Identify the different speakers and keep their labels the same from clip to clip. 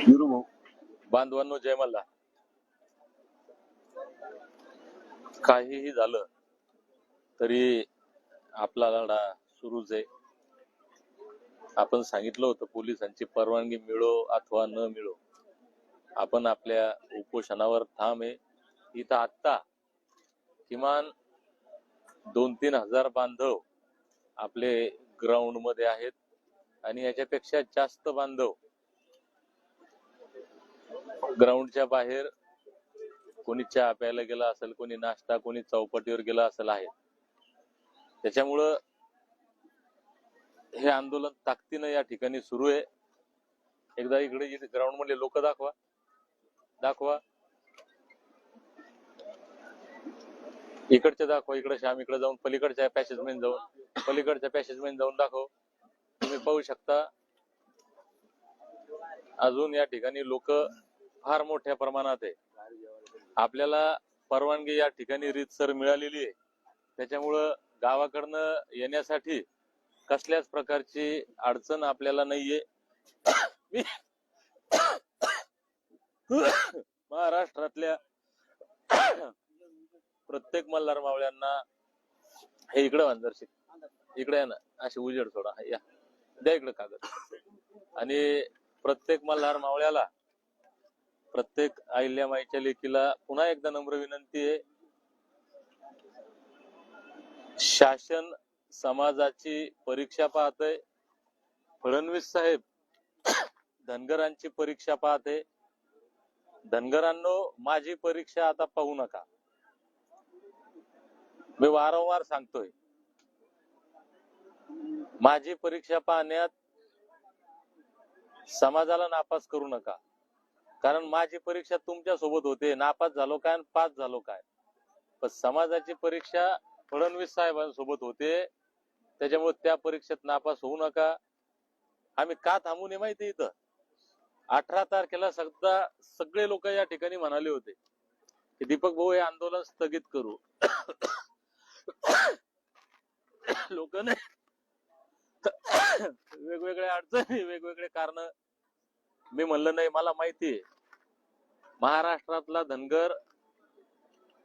Speaker 1: बांधवांनो, जय मल्हार. काहीही झालं तरी आपला लढा सुरूच आहे. आपण सांगितलं होतं पोलिसांची परवानगी मिळो अथवा न मिळो, आपण आपल्या उपोषणावर ठाम आहे. इथं आत्ता किमान 2-3 हजार बांधव आपले ग्राउंड मध्ये आहेत आणि याच्यापेक्षा जास्त बांधव ग्राउंडच्या बाहेर, कोणी चहा प्यायला गेला असेल, कोणी नाश्ता, कोणी चौपाटीवर गेला असेल आहे. त्याच्यामुळं हे आंदोलन ताकदीनं या ठिकाणी सुरू आहे. एकदा इकडे ग्राउंड मध्ये लोक दाखवा, इकडचे दाखवा, इकडे श्याम, इकडे जाऊन पलीकडच्या पॅसेज मध्ये जाऊन दाखव. तुम्ही पाहू शकता अजून या ठिकाणी लोक फार मोठ्या प्रमाणात आहे. आपल्याला परवानगी या ठिकाणी रीतसर मिळालेली आहे. त्याच्यामुळं गावाकडनं येण्यासाठी कसल्याच प्रकारची अडचण आपल्याला नाहीये. महाराष्ट्रातल्या प्रत्येक मल्हार मावळ्यांना हे इकडे वांजरशी इकडे आहे ना, अशी उजेड सोडा, या द्या इकडे कागद. आणि प्रत्येक मल्हार मावळ्याला, प्रत्येक अहिल्यामाईच्या लेकीला पुन्हा एकदा नम्र विनंती आहे. शासन समाजाची परीक्षा पाहतय. फडणवीस साहेब धनगरांची परीक्षा पाहते. धनगरांनो, माझी परीक्षा आता पाहू नका. मी वारंवार सांगतोय, माझी परीक्षा पाहण्यात समाजाला नापास करू नका. कारण माझी परीक्षा तुमच्या सोबत होते. नापास झालो काय आणि पास झालो काय, पण समाजाची परीक्षा फडणवीस साहेबांसोबत होते. त्याच्यामुळे त्या परीक्षेत नापास होऊ नका. आम्ही का थांबू नये माहिती, इथं 18 तारखेला सगळे लोक या ठिकाणी म्हणाले होते की दीपक भाऊ, हे आंदोलन स्थगित करू. लोक नाही, वेगवेगळ्या अडचणी, वेगवेगळे कारण. मी म्हणलं नाही, मला माहितीये महाराष्ट्रातला धनगर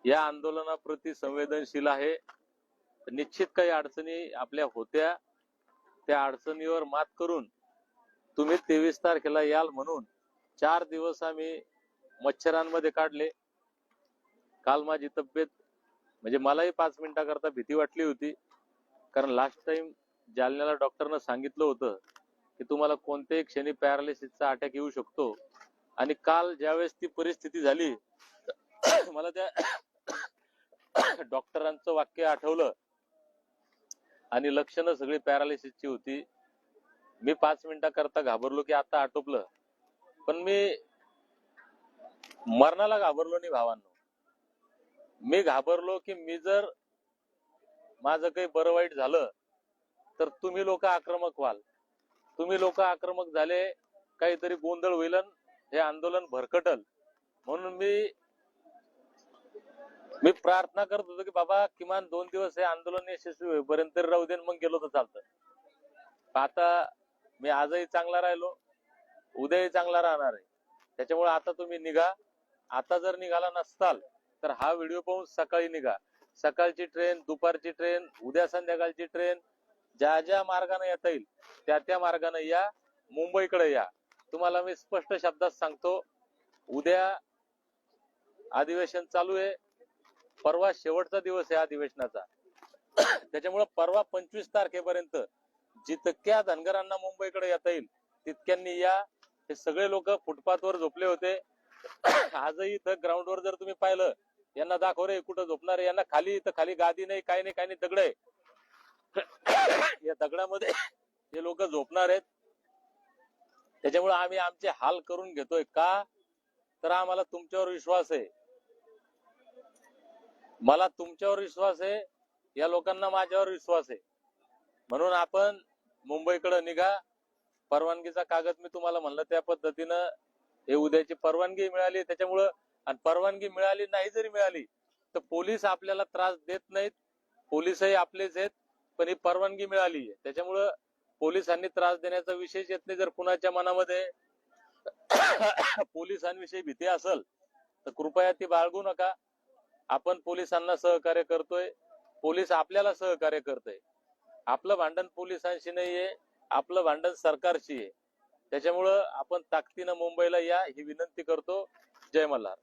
Speaker 1: या आंदोलनाप्रती संवेदनशील आहे. निश्चित काही अडचणी आपल्या होत्या. त्या अडचणीवर मात करून तुम्ही 23 तारखेला याल म्हणून 4 दिवस आम्ही मच्छरांमध्ये काढले. काल माझी तब्येत, म्हणजे मलाही 5 मिनिटाकरता भीती वाटली होती. कारण लास्ट टाइम जालन्याला डॉक्टरनं सांगितलं होतं की तुम्हाला कोणत्याही क्षणी पॅरालिसिसचा अटॅक येऊ शकतो. आणि काल ज्यावेळेस ती परिस्थिती झाली, मला त्या डॉक्टरांचं वाक्य आठवलं आणि लक्षणं सगळी पॅरालिसिसची होती. मी 5 मिनिटाकरता घाबरलो की आता आटोपलं, पण मी मरणाला घाबरलो नाही भावांनो. मी घाबरलो की मी जर माझं काही बरं वाईट झालं तर तुम्ही लोक आक्रमक व्हाल. तुम्ही लोक आक्रमक झाले, काहीतरी गोंधळ होईल, हे आंदोलन भरकटल. म्हणून मी प्रार्थना करत होतो की बाबा किमान 2 दिवस हे आंदोलन यशस्वी होईपर्यंत राहू दे, मग गेलो तर चालतं. आता मी आजही चांगला राहिलो, उद्याही चांगला राहणार आहे. त्याच्यामुळे आता तुम्ही निघा. आता जर निघाला नसताल तर हा व्हिडिओ पाहून सकाळी निघा. सकाळची ट्रेन, दुपारची ट्रेन, उद्या संध्याकाळची ट्रेन, ज्या मार्गाने येता येईल त्या मार्गाने या. मुंबईकडे या. तुम्हाला मी स्पष्ट शब्दात सांगतो, उद्या अधिवेशन चालू आहे. परवा शेवटचा दिवस आहे अधिवेशनाचा. त्याच्यामुळे परवा 25 तारखेपर्यंत जितक्या धनगरांना मुंबईकडे येता येईल तितक्यांनी या. हे सगळे लोक फुटपाथवर झोपले होते. आजही इथं ग्राउंडवर जर तुम्ही पाहिलं, यांना दाखव रे कुठं झोपणार आहे. यांना खाली, इथं खाली गादी नाही, काही नाही, दगड आहे. या दगडामध्ये हे लोक झोपणार आहेत. त्याच्यामुळे आम्ही आमचे हाल करून घेतोय. का तर आम्हाला तुमच्यावर विश्वास आहे. मला तुमच्यावर विश्वास आहे, या लोकांना माझ्यावर विश्वास आहे. म्हणून आपण मुंबईकडे निघा. परवानगीचा कागद मी तुम्हाला म्हणलं त्या पद्धतीनं हे उद्याची परवानगी मिळाली. त्याच्यामुळं, आणि परवानगी मिळाली नाही जरी मिळाली तर पोलीस आपल्याला त्रास देत नाहीत. पोलीसही आपलेच आहेत, पण ही परवानगी मिळाली आहे. त्याच्यामुळं पोलिसांनी त्रास देण्याचा विषयच येत नाही. जर कुणाच्या मनामध्ये पोलिसांविषयी भीती असेल तर कृपया ती बाळगू नका. आपण पोलिसांना सहकार्य करतोय, पोलीस आपल्याला सहकार्य करतोय. आपलं भांडण पोलिसांशी नाहीये, आपलं भांडण सरकारशी आहे. त्याच्यामुळं आपण ताकदीनं मुंबईला या ही विनंती करतो. जय मल्हार.